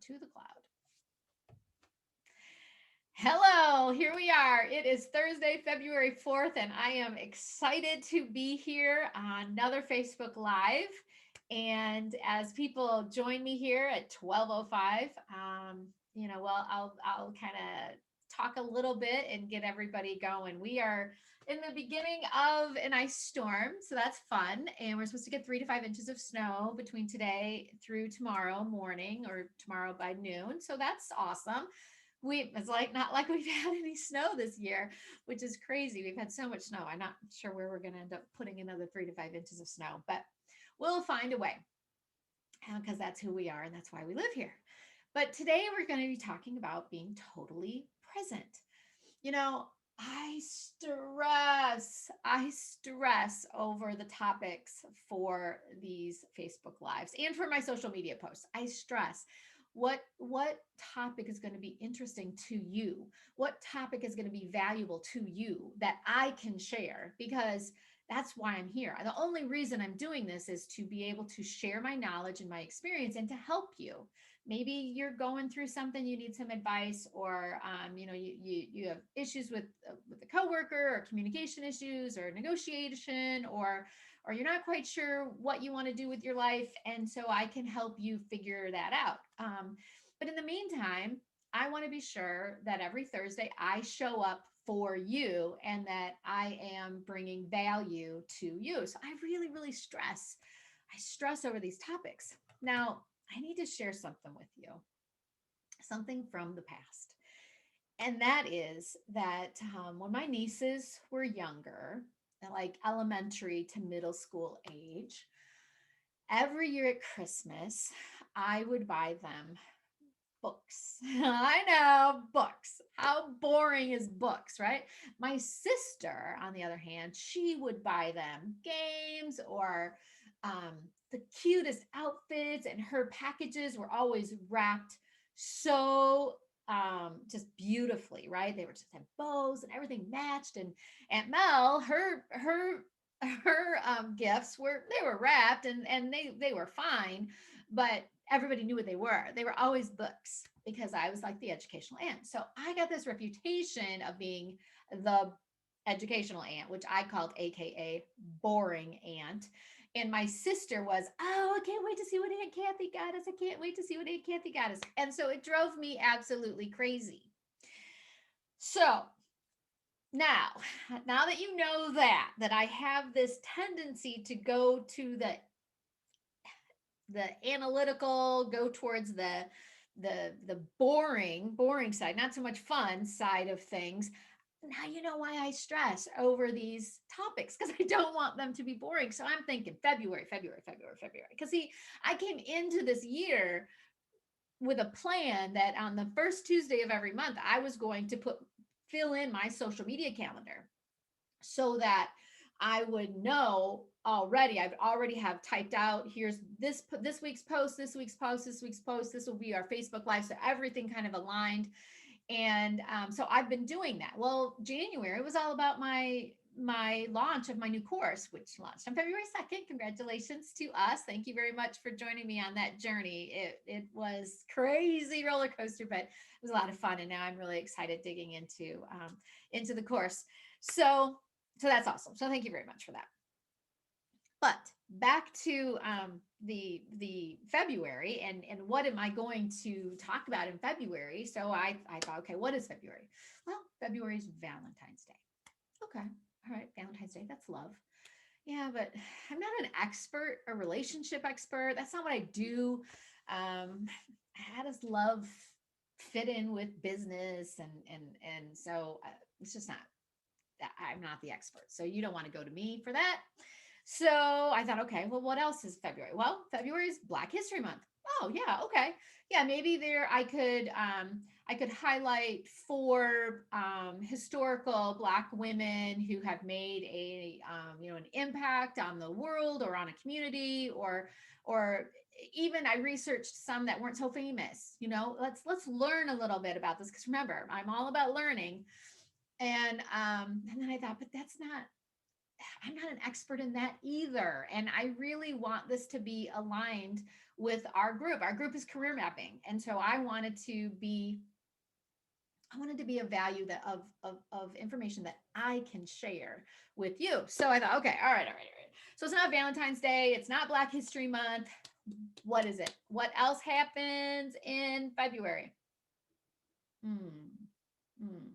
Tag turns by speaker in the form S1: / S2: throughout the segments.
S1: to the cloud. Hello, here we are. It is Thursday, February 4th, and I am excited to be here on another Facebook Live. And as people join me here at 12:05, I'll kind of talk a little bit and get everybody going. We are in the beginning of an ice storm, so that's fun. And we're supposed to get 3 to 5 inches of snow between today through tomorrow morning or tomorrow by noon. So that's awesome. It's like not like we've had any snow this year, which is crazy. We've had so much snow. I'm not sure where we're going to end up putting another 3 to 5 inches of snow, but we'll find a way because that's who we are and that's why we live here. But today we're going to be talking about being totally present. You know, I stress over the topics for these Facebook lives and for my social media posts. I stress what topic is going to be interesting to you, what topic is going to be valuable to you that I can share, because that's why I'm here. The only reason I'm doing this is to be able to share my knowledge and my experience and to help you. Maybe you're going through something, you need some advice, or you have issues with a coworker, or communication issues, or negotiation, or you're not quite sure what you want to do with your life, and so I can help you figure that out. But in the meantime, I want to be sure that every Thursday I show up for you and that I am bringing value to you. So I really, really I stress over these topics. Now, I need to share something with you, something from the past. And that is that when my nieces were younger, like elementary to middle school age, every year at Christmas, I would buy them books. I know, books. How boring is books, right? My sister, on the other hand, she would buy them games or um, the cutest outfits, and her packages were always wrapped so just beautifully, right? They were just had bows and everything matched. And Aunt Mel, her gifts were wrapped, and they were fine, but everybody knew what they were. They were always books because I was like the educational aunt. So I got this reputation of being the educational aunt, which I called AKA boring aunt. And my sister was, oh, I can't wait to see what Aunt Kathy got us. I can't wait to see what Aunt Kathy got us. And so it drove me absolutely crazy. So now, now that you know that I have this tendency to go to the analytical, go towards the boring side, not so much fun side of things. Now you know why I stress over these topics, because I don't want them to be boring. So I'm thinking February. Because see, I came into this year with a plan that on the first Tuesday of every month, I was going to fill in my social media calendar so that I would know already. I've already have typed out, here's this week's post, this week's post, this week's post. This will be our Facebook Live. So everything kind of aligned. And so I've been doing that. Well, January was all about my launch of my new course, which launched on February 2nd. Congratulations to us. Thank you very much for joining me on that journey. It was crazy roller coaster, but it was a lot of fun. And now I'm really excited digging into the course. So that's awesome. So thank you very much for that. But back to the February, and what am I going to talk about in February? So I thought, okay, what is February? Well, February is Valentine's Day. Okay, all right, Valentine's Day. That's love. Yeah, but I'm not an expert, a relationship expert. That's not what I do. How does love fit in with business, and so it's just not. I'm not the expert. So you don't want to go to me for that. So I thought, okay, well, what else is February? Well, February is Black History Month. Oh yeah, okay. Yeah, maybe there I could highlight four historical Black women who have made an impact on the world or on a community, or even I researched some that weren't so famous. Let's learn a little bit about this, because remember, I'm all about learning. And then I thought, but that's not I'm not an expert in that either. And I really want this to be aligned with our group. Our group is career mapping. And so I wanted to be a value that of information that I can share with you. So I thought, okay, all right, all right, all right. So it's not Valentine's Day, it's not Black History Month. What is it? What else happens in February? Hmm. Hmm.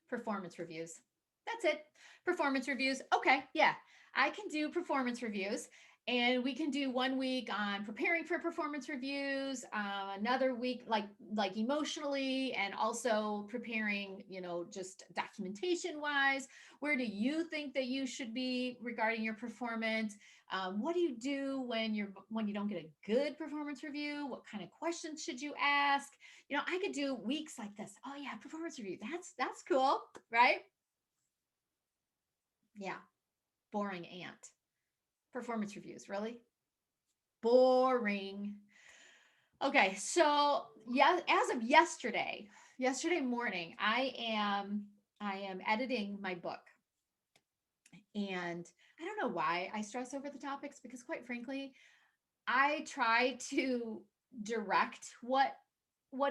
S1: Performance reviews. That's it. Performance reviews. Okay, yeah, I can do performance reviews. And we can do 1 week on preparing for performance reviews, another week like emotionally, and also preparing, just documentation wise. Where do you think that you should be regarding your performance? What do you do when you don't get a good performance review? What kind of questions should you ask? I could do weeks like this. Oh yeah, performance review. That's cool, right? Yeah, boring ant. Performance reviews, really? Boring. Okay, so yeah, as of yesterday morning, I am editing my book. And I don't know why I stress over the topics because quite frankly, I try to direct what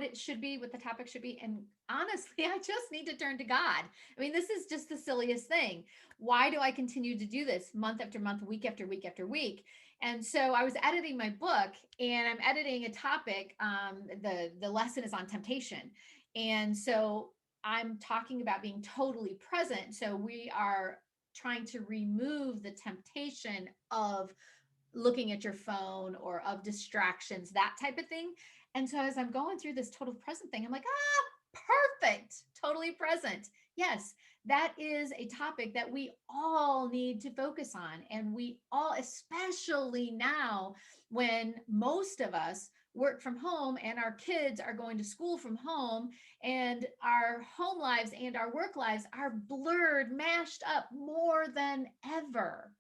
S1: it should be, what the topic should be. And honestly, I just need to turn to God. I mean, this is just the silliest thing. Why do I continue to do this month after month, week after week after week? And so I was editing my book, and I'm editing a topic. The lesson is on temptation. And so I'm talking about being totally present. So we are trying to remove the temptation of looking at your phone or of distractions, that type of thing. And so as I'm going through this total present thing, I'm like, perfect, totally present. Yes, that is a topic that we all need to focus on. And we all, especially now when most of us work from home and our kids are going to school from home, and our home lives and our work lives are blurred, mashed up more than ever.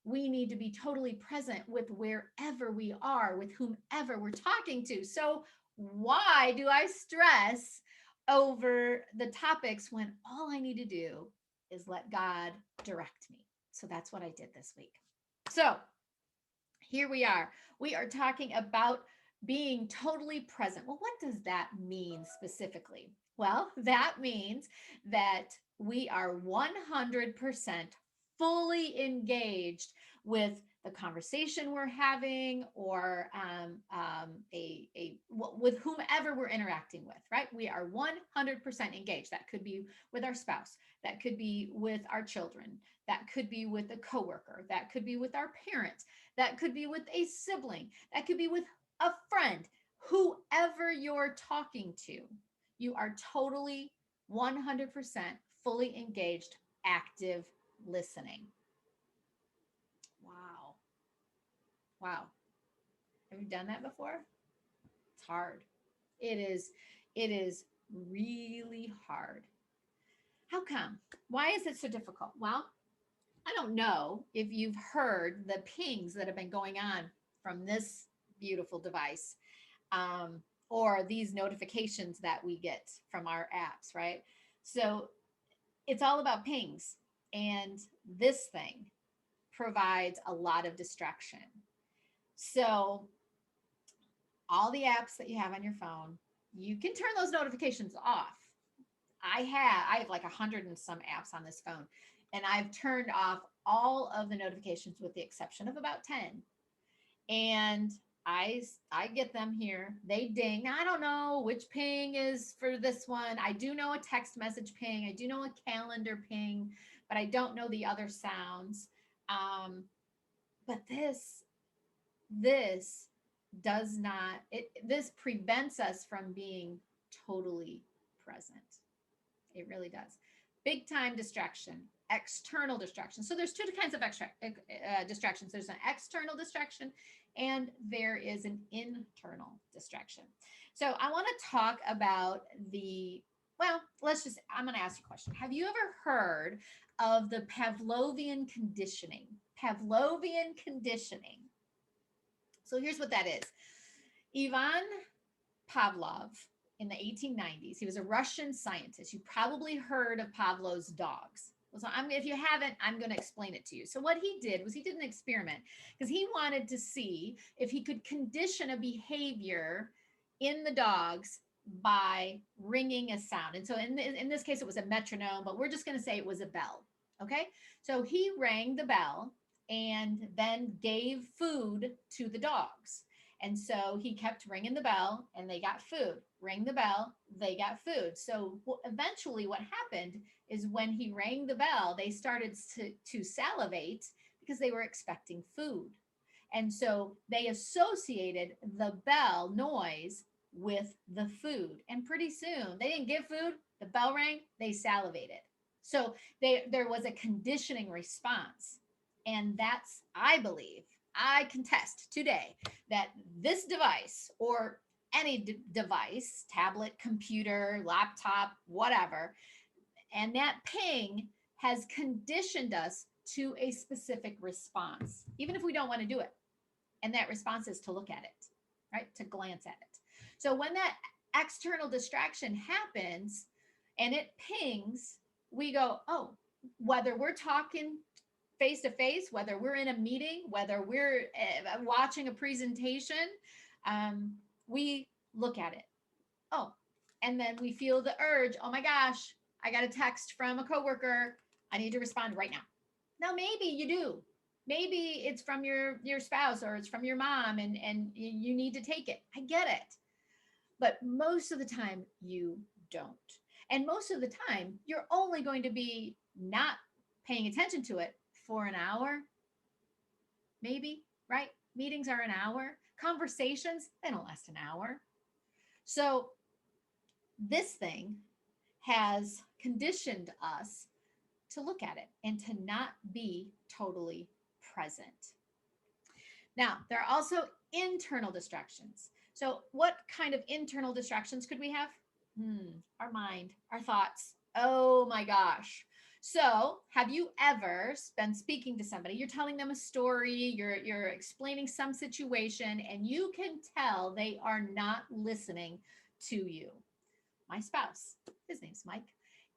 S1: We need to be totally present with wherever we are, with whomever we're talking to. So, why do I stress over the topics when all I need to do is let God direct me? So, that's what I did this week. So, here we are. We are talking about being totally present. Well, what does that mean specifically? Well, that means that we are 100% fully engaged with the conversation we're having, or with whomever we're interacting with, right? We are 100% engaged. That could be with our spouse, that could be with our children, that could be with a coworker, that could be with our parents, that could be with a sibling, that could be with a friend, whoever you're talking to. You are totally 100% fully engaged, active listening. Wow. Wow. Have you done that before? It's hard. It is really hard. How come? Why is it so difficult? Well, I don't know if you've heard the pings that have been going on from this beautiful device, or these notifications that we get from our apps, right? So it's all about pings. And this thing provides a lot of distraction. So all the apps that you have on your phone, you can turn those notifications off. I have like 100 and some apps on this phone, and I've turned off all of the notifications with the exception of about 10. And I get them here. They ding. I don't know which ping is for this one. I do know a text message ping. I do know a calendar ping, but I don't know the other sounds. Um, but this does not, this prevents us from being totally present. It really does. Big time distraction, external distraction. So there's two kinds of distractions. There's an external distraction, and there is an internal distraction. So I want to talk about I'm going to ask you a question. Have you ever heard of the Pavlovian conditioning? Pavlovian conditioning. So here's what that is. Ivan Pavlov, in the 1890s, he was a Russian scientist. You probably heard of Pavlov's dogs. So if you haven't, I'm going to explain it to you. So what he did was he did an experiment because he wanted to see if he could condition a behavior in the dogs by ringing a sound. And so in this case, it was a metronome, but we're just going to say it was a bell. Okay. So he rang the bell and then gave food to the dogs. And so he kept ringing the bell and they got food. Ring the bell, they got food. So eventually, what happened is when he rang the bell, they started to salivate because they were expecting food. And so they associated the bell noise with the food. And pretty soon, they didn't get food, the bell rang, they salivated. So there was a conditioning response. And that's, I believe, I contest today that this device or any device, tablet, computer, laptop, whatever, and that ping has conditioned us to a specific response, even if we don't want to do it. And that response is to look at it, right? To glance at it. So when that external distraction happens and it pings, we go, oh, whether we're talking face to face, whether we're in a meeting, whether we're watching a presentation, we look at it. Oh, and then we feel the urge. Oh my gosh, I got a text from a coworker. I need to respond right now. Now, maybe you do. Maybe it's from your spouse or it's from your mom, and you need to take it. I get it, but most of the time you don't. And most of the time, you're only going to be not paying attention to it for an hour, maybe, right? Meetings are an hour. Conversations, they don't last an hour. So this thing has conditioned us to look at it and to not be totally present. Now, there are also internal distractions. So, what kind of internal distractions could we have? Our mind, our thoughts. Oh my gosh. So, have you ever been speaking to somebody? You're telling them a story, you're explaining some situation, and you can tell they are not listening to you. My spouse, his name's Mike,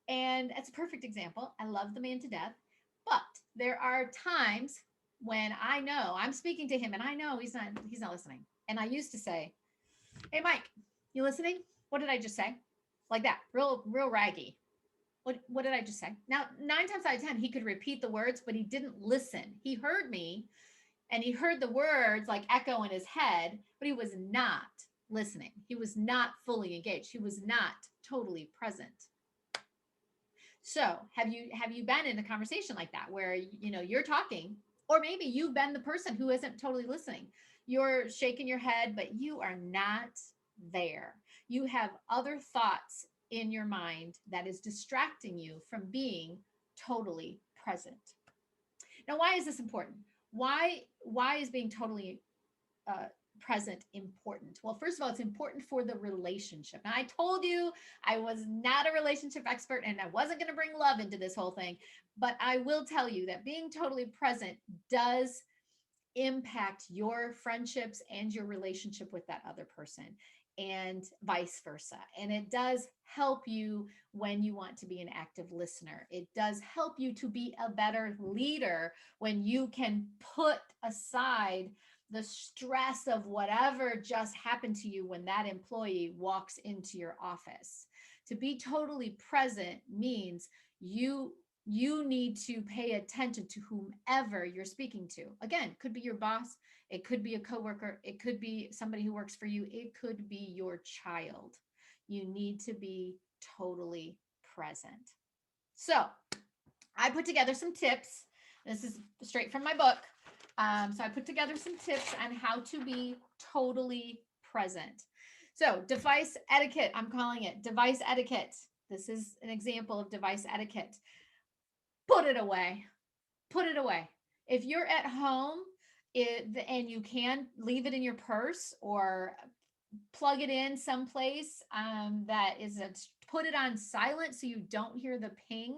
S1: and it's a perfect example. I love the man to death, but there are times when I know I'm speaking to him and I know he's not listening. And I used to say, "Hey Mike, you listening? What did I just say?" Like that, real raggy. What did I just say? Now, 9 times out of 10, he could repeat the words, but he didn't listen. He heard me and he heard the words like echo in his head, but he was not listening. He was not fully engaged. He was not totally present. So, have you been in a conversation like that where you're talking, or maybe you've been the person who isn't totally listening? You're shaking your head, but you are not there. You have other thoughts in your mind that is distracting you from being totally present. Now, why is this important? Why is being totally uh, present important? Well, first of all, it's important for the relationship. And I told you I was not a relationship expert and I wasn't going to bring love into this whole thing, but I will tell you that being totally present does impact your friendships and your relationship with that other person, and vice versa. And it does help you when you want to be an active listener. It does help you to be a better leader when you can put aside the stress of whatever just happened to you when that employee walks into your office. To be totally present means you need to pay attention to whomever you're speaking to. Again, could be your boss, it could be a coworker, it could be somebody who works for you, it could be your child. You need to be totally present. So, I put together some tips. This is straight from my book. So I put together some tips on how to be totally present. So, device etiquette, I'm calling it device etiquette. This is an example of device etiquette. Put it away. Put it away. If you're at home and you can leave it in your purse or plug it in someplace that is put it on silent so you don't hear the ping.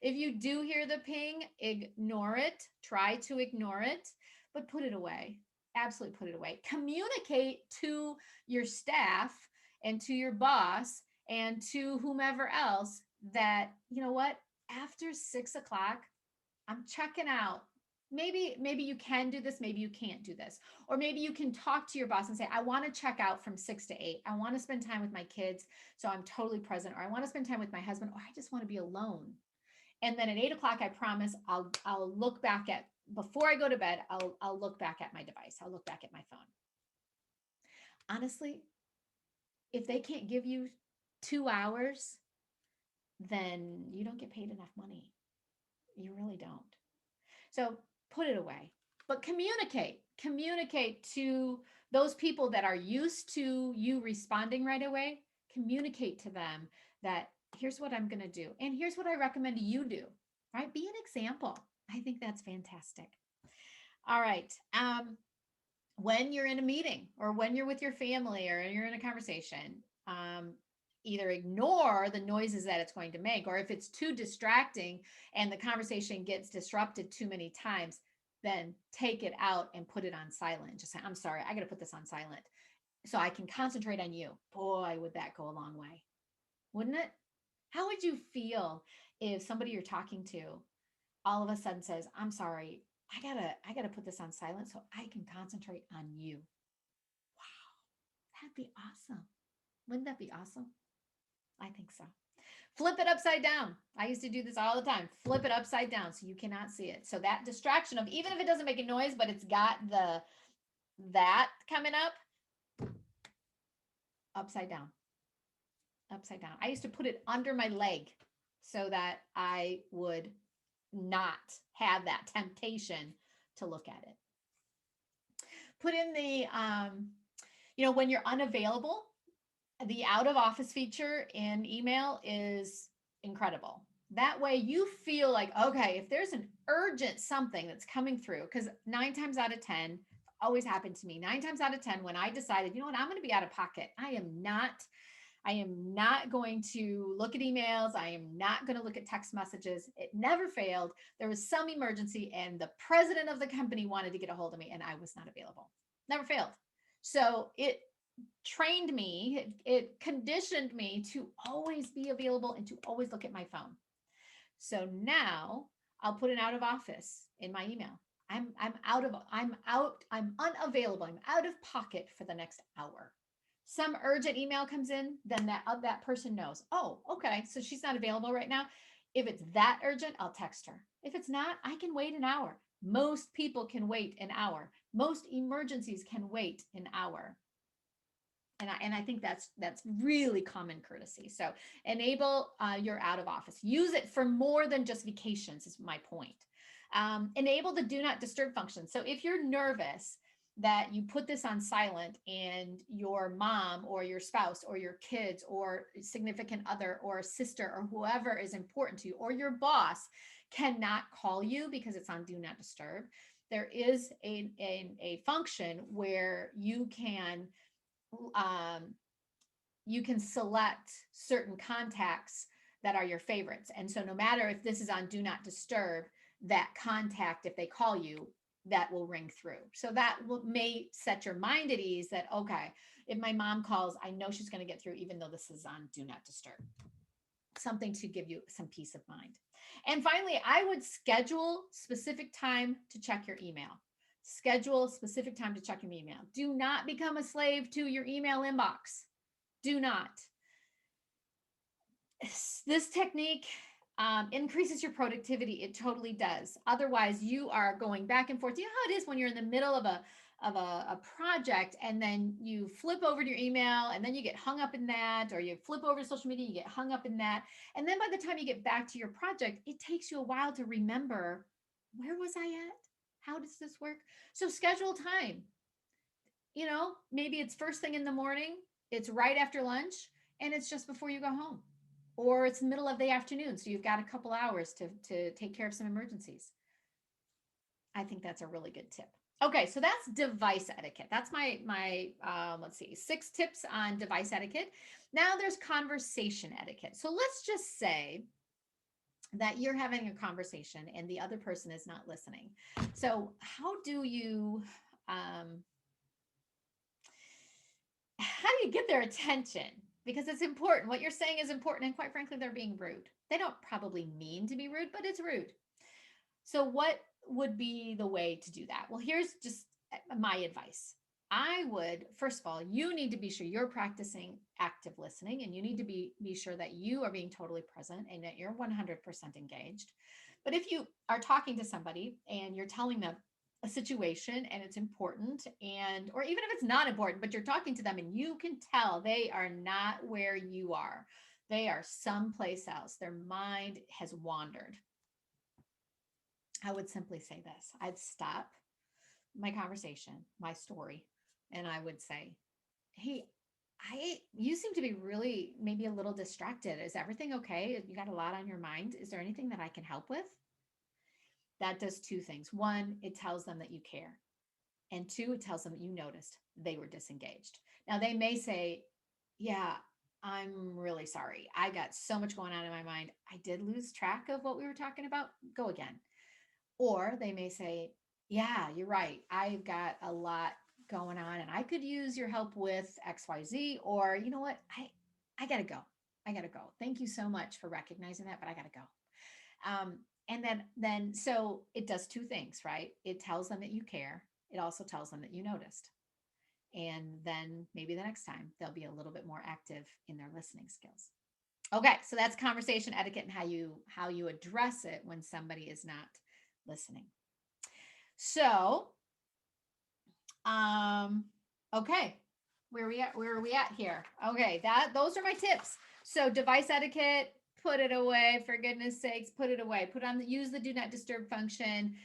S1: If you do hear the ping, ignore it. Try to ignore it, but put it away. Absolutely put it away. Communicate to your staff and to your boss and to whomever else that, you know what? after 6 o'clock, I'm checking out. Maybe you can do this, maybe you can't do this. Or maybe you can talk to your boss and say, I want to check out from 6 to 8. I want to spend time with my kids, so I'm totally present, or I want to spend time with my husband, or I just want to be alone. And then at 8 o'clock, I promise I'll look back at, before I go to bed, I'll look back at my device. I'll look back at my phone. Honestly, if they can't give you 2 hours, then you don't get paid enough money. You really don't. So put it away, but communicate to those people that are used to you responding right away. Communicate to them that here's what I'm going to do. And here's what I recommend you do, right? Be an example. I think that's fantastic. All right. When you're in a meeting or when you're with your family or you're in a conversation, either ignore the noises that it's going to make, or if it's too distracting and the conversation gets disrupted too many times, then take it out and put it on silent. Just say, I'm sorry, I got to put this on silent so I can concentrate on you. Boy, would that go a long way, wouldn't it? How would you feel if somebody you're talking to all of a sudden says, I'm sorry, I gotta put this on silent so I can concentrate on you. Wow, that'd be awesome. Wouldn't that be awesome? I think so. Flip it upside down. I used to do this all the time. Flip it upside down so you cannot see it. So that distraction of, even if it doesn't make a noise, but it's got that coming up, upside down. Upside down. I used to put it under my leg so that I would not have that temptation to look at it. Put in the when you're unavailable, the out of office feature in email is incredible. That way you feel like, okay, if there's an urgent something that's coming through, because 9 times out of 10, always happened to me, 9 times out of 10, when I decided, you know what, I'm going to be out of pocket. I am not going to look at emails. I am not going to look at text messages. It never failed. There was some emergency and the president of the company wanted to get a hold of me and I was not available. Never failed. So it trained me, it conditioned me to always be available and to always look at my phone. So now I'll put an out of office in my email. I'm unavailable. I'm out of pocket for the next hour. Some urgent email comes in, then that person knows, oh, okay, so she's not available right now. If it's that urgent, I'll text her. If it's not, I can wait an hour. Most people can wait an hour. Most emergencies can wait an hour. And I think that's really common courtesy. So enable your out of office. Use it for more than just vacations is my point. Enable the do not disturb function. So if you're nervous that you put this on silent and your mom or your spouse or your kids or significant other or a sister or whoever is important to you or your boss cannot call you because it's on do not disturb, there is a function where you can select certain contacts that are your favorites. And so no matter if this is on do not disturb, that contact, if they call you, that will ring through. So that may set your mind at ease that, okay, if my mom calls, I know she's going to get through, even though this is on do not disturb. Something to give you some peace of mind. And finally, I would schedule specific time to check your email. Schedule specific time to check your email. Do not become a slave to your email inbox. Do not. This technique increases your productivity. It totally does. Otherwise, you are going back and forth. You know how it is when you're in the middle of a project and then you flip over to your email and then you get hung up in that, or you flip over to social media, you get hung up in that. And then by the time you get back to your project, it takes you a while to remember, where was I at? How does this work? So schedule time. Maybe it's first thing in the morning, it's right after lunch, and it's just before you go home. Or it's middle of the afternoon, so you've got a couple hours to take care of some emergencies. I think that's a really good tip. Okay, so that's device etiquette. That's my let's see, 6 tips on device etiquette. Now there's conversation etiquette. So let's just say that you're having a conversation and the other person is not listening. So how do you get their attention? because it's important. What you're saying is important. And quite frankly, they're being rude. They don't probably mean to be rude, but it's rude. So, what would be the way to do that? Well, here's just my advice. I would, first of all, you need to be sure you're practicing active listening, and you need to be sure that you are being totally present and that you're 100% engaged. But if you are talking to somebody and you're telling them a situation and it's important, and or even if it's not important, but you're talking to them and you can tell they are not where you are, they are someplace else, their mind has wandered, I would simply say this. I'd stop my conversation, my story, and I would say, "Hey, I you seem to be really maybe a little distracted. Is everything okay? You got a lot on your mind. Is there anything that I can help with?" That does two things. One, it tells them that you care. And two, it tells them that you noticed they were disengaged. Now, they may say, "Yeah, I'm really sorry. I got so much going on in my mind. I did lose track of what we were talking about. Go again." Or they may say, "Yeah, you're right. I've got a lot going on and I could use your help with XYZ." Or, "You know what? I got to go. I got to go. Thank you so much for recognizing that, but I got to go." And then so it does two things, right? It tells them that you care. It also tells them that you noticed. And then maybe the next time they'll be a little bit more active in their listening skills. Okay, so that's conversation etiquette and how you address it when somebody is not listening. So, um, okay, where are we at here? Okay, those are my tips. So device etiquette, put it away, for goodness sakes, put it away. Use the do not disturb function,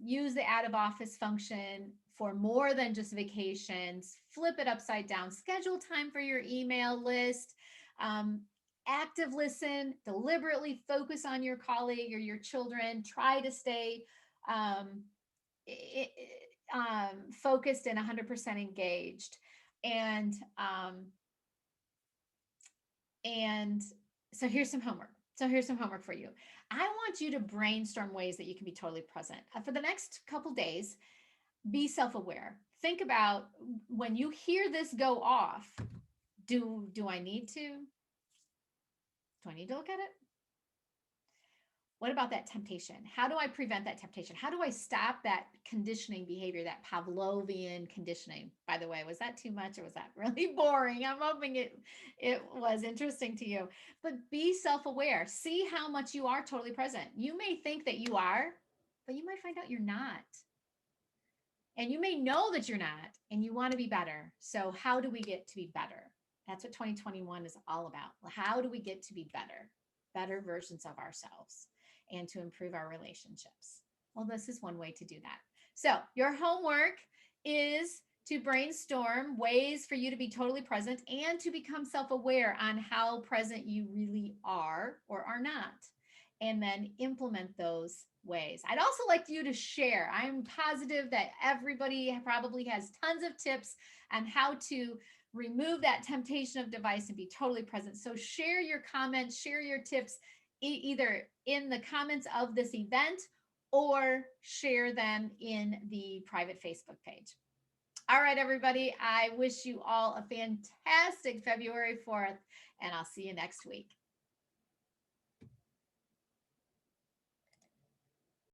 S1: use the out of office function for more than just vacations, flip it upside down, schedule time for your email list. Um, Active listen, deliberately focus on your colleague or your children, try to stay um, i- focused and 100% engaged. And and so here's some homework. So here's some homework for you. I want you to brainstorm ways that you can be totally present for the next couple days. Be self-aware. Think about when you hear this go off. Do I need to? Do I need to look at it? What about that temptation? How do I prevent that temptation? How do I stop that conditioning behavior, that Pavlovian conditioning? By the way, was that too much or was that really boring? I'm hoping it was interesting to you. But be self-aware. See how much you are totally present. You may think that you are, but you might find out you're not. And you may know that you're not, and you want to be better. So how do we get to be better? That's what 2021 is all about. How do we get to be better? Better versions of ourselves and to improve our relationships. Well, this is one way to do that. So, your homework is to brainstorm ways for you to be totally present and to become self aware on how present you really are or are not, and then implement those ways. I'd also like you to share. I'm positive that everybody probably has tons of tips on how to remove that temptation of device and be totally present. So share your comments, share your tips either in the comments of this event or share them in the private Facebook page. All right, everybody. I wish you all a fantastic February 4th, and I'll see you next week.